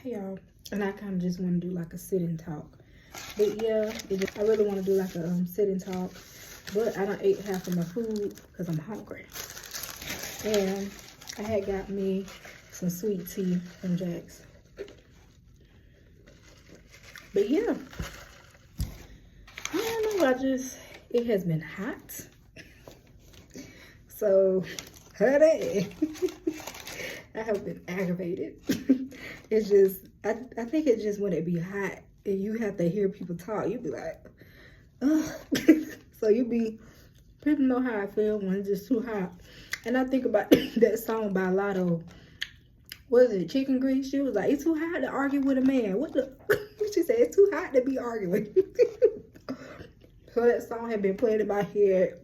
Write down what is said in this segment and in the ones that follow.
Hey y'all, and I kind of just want to do like a sit and talk. But yeah, I really want to do like a sit and talk. But I done ate half of my food because I'm hungry. And I had got me some sweet tea from Jack's. But yeah, I don't know, it has been hot. So, honey, I have been aggravated. It's just, I think it's just when it be hot and you have to hear people talk, you be like, ugh. So people know how I feel when it's just too hot. And I think about that song by Lotto. What is it, Chicken Grease? She was like, it's too hot to argue with a man. What the? She said, it's too hot to be arguing. So that song had been playing in my head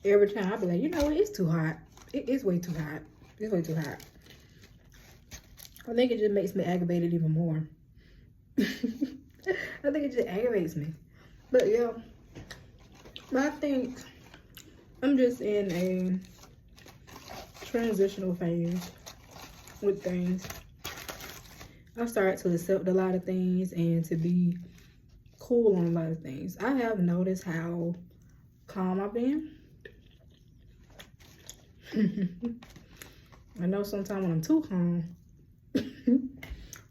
every time. I be like, you know what? It's too hot. It is way too hot. It's way too hot. I think it just makes me aggravated even more. I think it just aggravates me. But yeah, but I think I'm just in a transitional phase with things. I started to accept a lot of things and to be cool on a lot of things. I have noticed how calm I've been. I know sometimes when I'm too calm,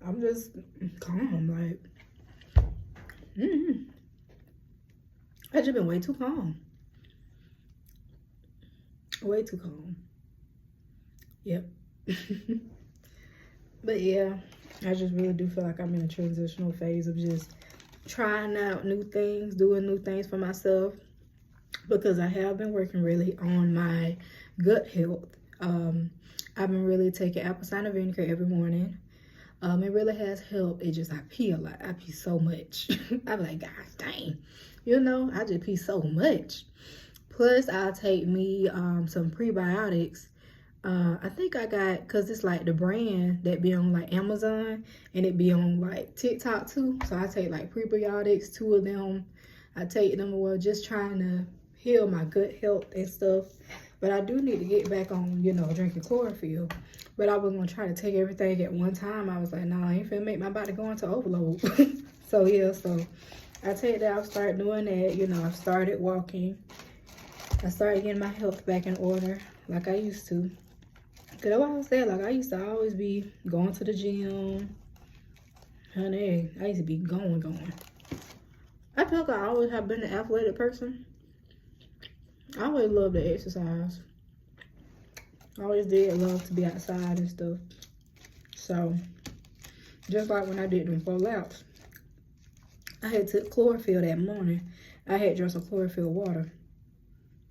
I'm just calm, like, I just been way too calm. Way too calm. Yep. But yeah, I just really do feel like I'm in a transitional phase of just trying out new things, doing new things for myself, because I have been working really on my gut health. I've been really taking apple cider vinegar every morning. It really has helped. It just, I pee a lot. I pee so much. I'm like, gosh dang. You know, I just pee so much. Plus, I'll take me some prebiotics. I think I got, because it's like the brand that be on like Amazon and it be on like TikTok too. So I take like prebiotics, 2 of them. I take them, well, just trying to heal my gut health and stuff. But I do need to get back on, you know, drinking chlorophyll. But I was going to try to take everything at one time. I was like, nah, I ain't finna make my body go into overload. So yeah, so I take that, I'll start doing that. You know, I started walking. I started getting my health back in order like I used to. Because that's what I said, like I used to always be going to the gym. Honey, I used to be going. I feel like I always have been an athletic person. I always loved to exercise. I always did love to be outside and stuff. So, just like when I did them 4 laps, I had took chlorophyll that morning. I had drunk some chlorophyll water.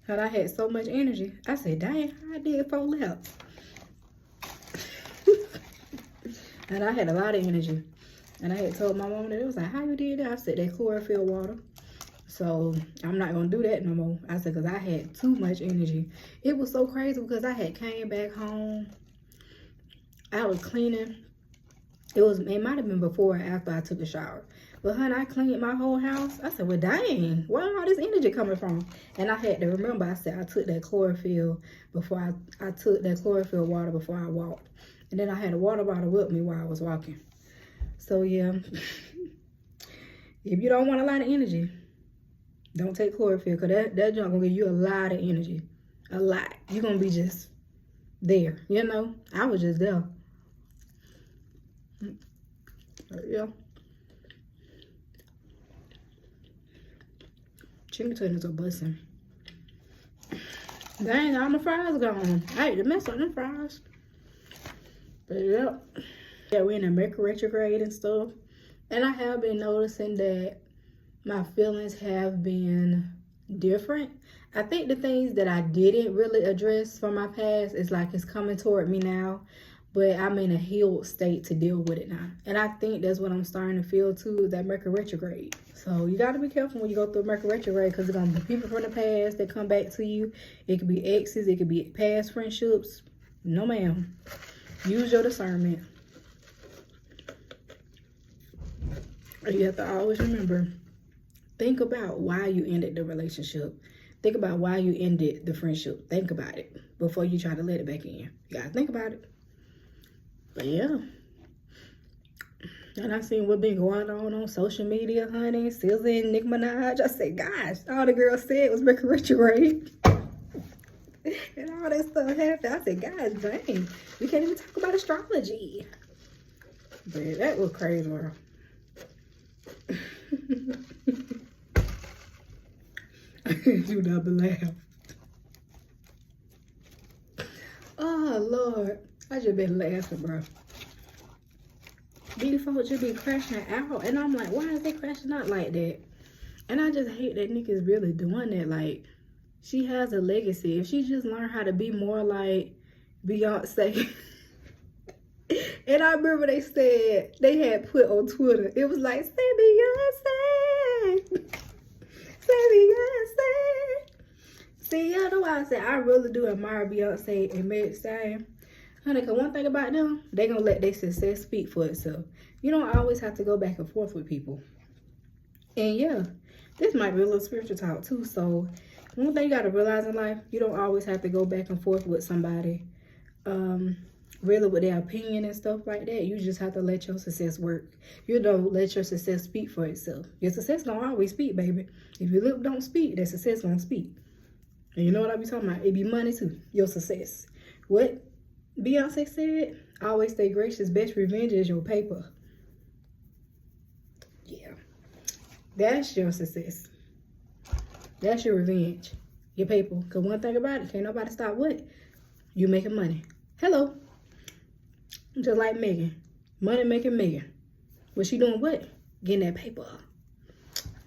And I had so much energy. I said, dang, I did 4 laps. And I had a lot of energy. And I had told my mom that it was like, how you did that? I said, that chlorophyll water. So I'm not gonna do that no more. I said, because I had too much energy. It was so crazy because I had came back home. I was cleaning. It might have been before or after I took a shower. But honey, I cleaned my whole house. I said, well, dang, where all this energy coming from? And I had to remember, I said, I took that chlorophyll before I took that chlorophyll water before I walked. And then I had a water bottle with me while I was walking. So yeah, if you don't want a lot of energy, don't take chlorophyll, because that junk gonna give you a lot of energy. A lot. You're gonna be just there, you know? I was just there. Yeah. Chicken tenders are busting. Dang, all my fries gone. I hate to mess up them fries. But yep. Yeah, we're in a Mercury retrograde and stuff. And I have been noticing that my feelings have been different. I think the things that I didn't really address from my past is like it's coming toward me now, but I'm in a healed state to deal with it now. And I think that's what I'm starting to feel too, that Mercury retrograde. So you got to be careful when you go through Mercury retrograde, because it's going to be people from the past that come back to you. It could be exes, it could be past friendships. No ma'am. Use your discernment. You have to always remember, think about why you ended the relationship. Think about why you ended the friendship. Think about it before you try to let it back in. You gotta think about it. But yeah, And I seen what been going on social media, honey. SZA and Nicki Minaj. I said, gosh, all the girls said was Mercury Retrograde. And all that stuff happened. I said, gosh, dang. We can't even talk about astrology. But that was crazy, bro. You never laugh. Oh, Lord. I just been laughing, bro. These folks just be crashing out. And I'm like, why is they crashing out like that? And I just hate that niggas really doing that. Like, she has a legacy. If she just learned how to be more like Beyonce. And I remember they said, they had put on Twitter, it was like, say Beyonce. Say Beyonce. See, y'all know why I said I really do admire Beyonce and Meg Thee Stallion. Honey, because one thing about them, they going to let their success speak for itself. You don't always have to go back and forth with people. And yeah, this might be a little spiritual talk too. So one thing you got to realize in life, you don't always have to go back and forth with somebody. Really with their opinion and stuff like that. You just have to let your success work. You don't let your success speak for itself. Your success don't always speak, baby. If your lip don't speak, that success gonna speak. And you know what I be talking about? It be money too, your success. What Beyonce said, always stay gracious, best revenge is your paper. Yeah. That's your success. That's your revenge. Your paper. Because one thing about it, can't nobody stop what? You making money. Hello. Just like Megan. Money making Megan. But she doing what? Getting that paper.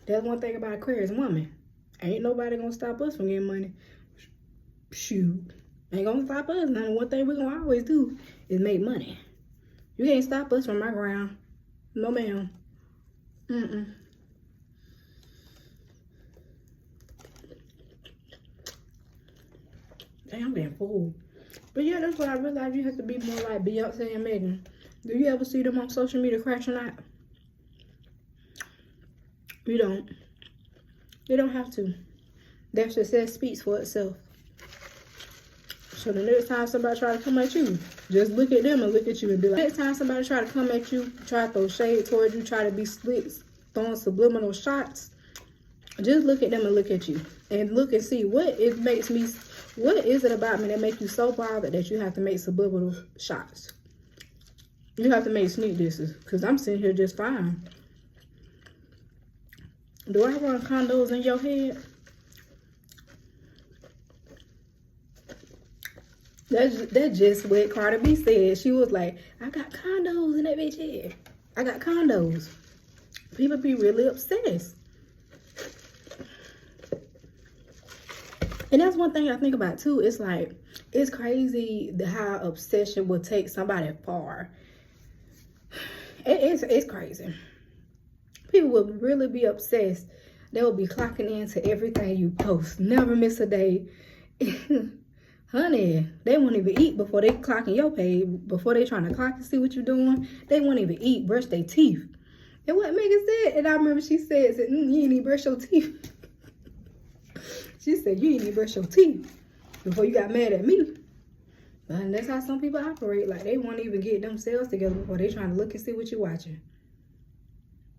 That's one thing about Aquarius woman. Ain't nobody gonna stop us from getting money. Shoot. Ain't gonna stop us. And one thing we gonna always do is make money. You can't stop us from our ground. No, ma'am. Mm-mm. Damn, I'm being full. But yeah, that's what I realized. You have to be more like Beyonce and Megan. Do you ever see them on social media crashing out? You don't. They don't have to. Their success speaks for itself. So the next time somebody try to come at you, just look at them and look at you and be like, next time somebody try to come at you, try to throw shade towards you, try to be slick, throwing subliminal shots, just look at them and look at you. And look and see what is it about me that make you so bothered that you have to make subliminal shots? You have to make sneak disses, because I'm sitting here just fine. Do I run condos in your head? That's just what Cardi B said. She was like, I got condos in that bitch head. I got condos. People be really obsessed. And that's one thing I think about too. It's like, it's crazy how obsession will take somebody far. It's crazy. People will really be obsessed. They will be clocking into everything you post. Never miss a day. Honey, they won't even eat before they clocking your page. Before they trying to clock and see what you're doing, they won't even eat, brush their teeth. And what Megan said, and I remember she said, you ain't even brush your teeth. She said, you ain't even brush your teeth before you got mad at me. And that's how some people operate. Like, they won't even get themselves together before they trying to look and see what you're watching.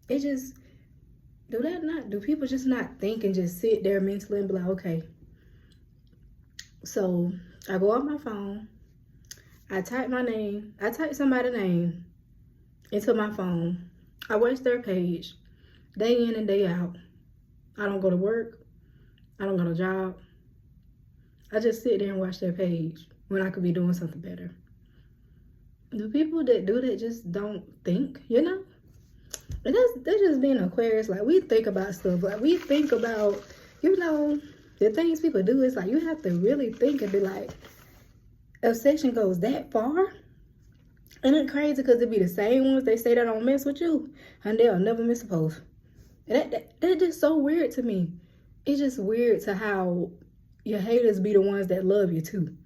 It just, do people just not think and just sit there mentally and be like, okay. So, I go on my phone. I type my name. I type somebody's name into my phone. I watch their page day in and day out. I don't go to work. I don't got a job. I just sit there and watch their page when I could be doing something better. The people that do that just don't think, you know? And that's just being Aquarius. Like, we think about stuff. Like, we think about, you know, the things people do. Is like, you have to really think and be like, obsession goes that far? And it's crazy because it be the same ones they say that don't mess with you, and they'll never miss a post. And that's just so weird to me. It's just weird to how your haters be the ones that love you too,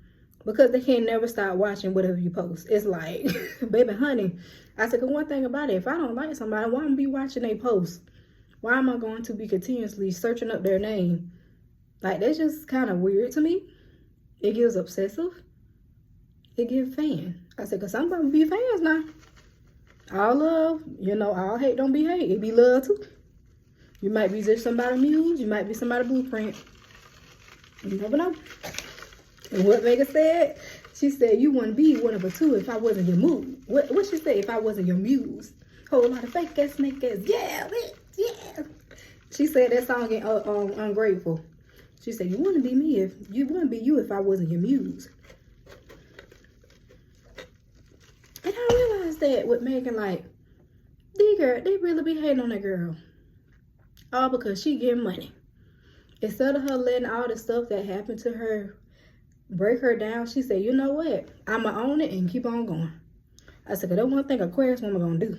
because they can't never stop watching whatever you post. It's like, baby, honey, I said, 'cause one thing about it, if I don't like somebody, why am I be watching their posts? Why am I going to be continuously searching up their name? Like, that's just kind of weird to me. It gives obsessive. It gives fan. I said, 'cause I'm going to be fans now. All love, you know, all hate don't be hate. It be love too. You might be just somebody's muse. You might be somebody's blueprint. You never know. And what Megan said, she said, you wouldn't be one of the two if I wasn't your muse. What she say? If I wasn't your muse. Whole lot of fake ass, snake ass. Yeah, bitch, yeah. She said that song in Ungrateful. She said, you wouldn't be me if you wouldn't be you if I wasn't your muse. And I realized that with Megan, like, they really be hating on that girl. All because she getting money. Instead of her letting all the stuff that happened to her break her down, she said, you know what? I'ma own it and keep on going. I said, 'cause that's one thing Aquarius woman gonna do.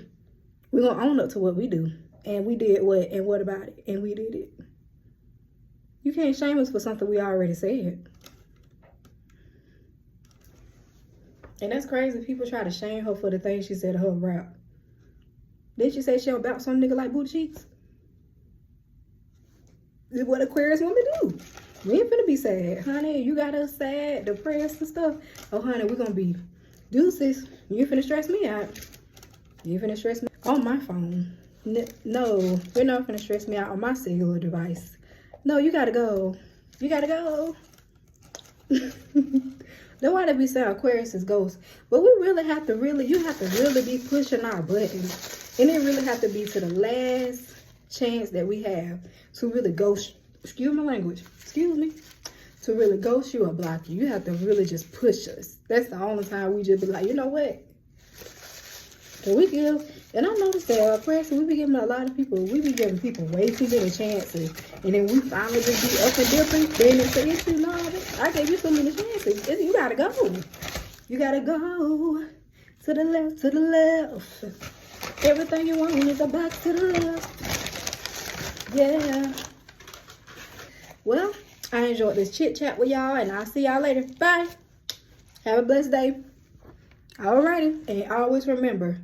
We gonna own up to what we do. And we did what? And what about it? And we did it. You can't shame us for something we already said. And that's crazy. People try to shame her for the things she said to her rap. Didn't she say she'll bounce some nigga like booty cheeks? This is what Aquarius women do. We ain't finna be sad. Honey, you got us sad, depressed and stuff. Oh, honey, we're gonna be deuces. You ain't finna stress me out. You ain't finna stress me on my phone. No, you're not finna stress me out on my cellular device. No, you gotta go. You gotta go. Don't want to be saying Aquarius is ghosts. But we really have to you have to really be pushing our buttons. And it really have to be to the last chance that we have to really ghost, excuse my language, excuse me, to really ghost you or block you. You have to really just push us. That's the only time we just be like, you know what? So we give, and I noticed that Aquarius, we be giving a lot of people, we be giving people way too many chances. And then we finally just be up and dipping. Then they say, it's too long. I gave you so many chances. You gotta go. You gotta go to the left, to the left. Everything you want is a box to the left. Yeah. Well, I enjoyed this chit chat with y'all, and I'll see y'all later. Bye. Have a blessed day. Alrighty. And always remember,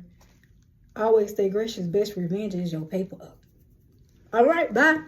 always stay gracious. Best revenge is your paper up. Alright, bye.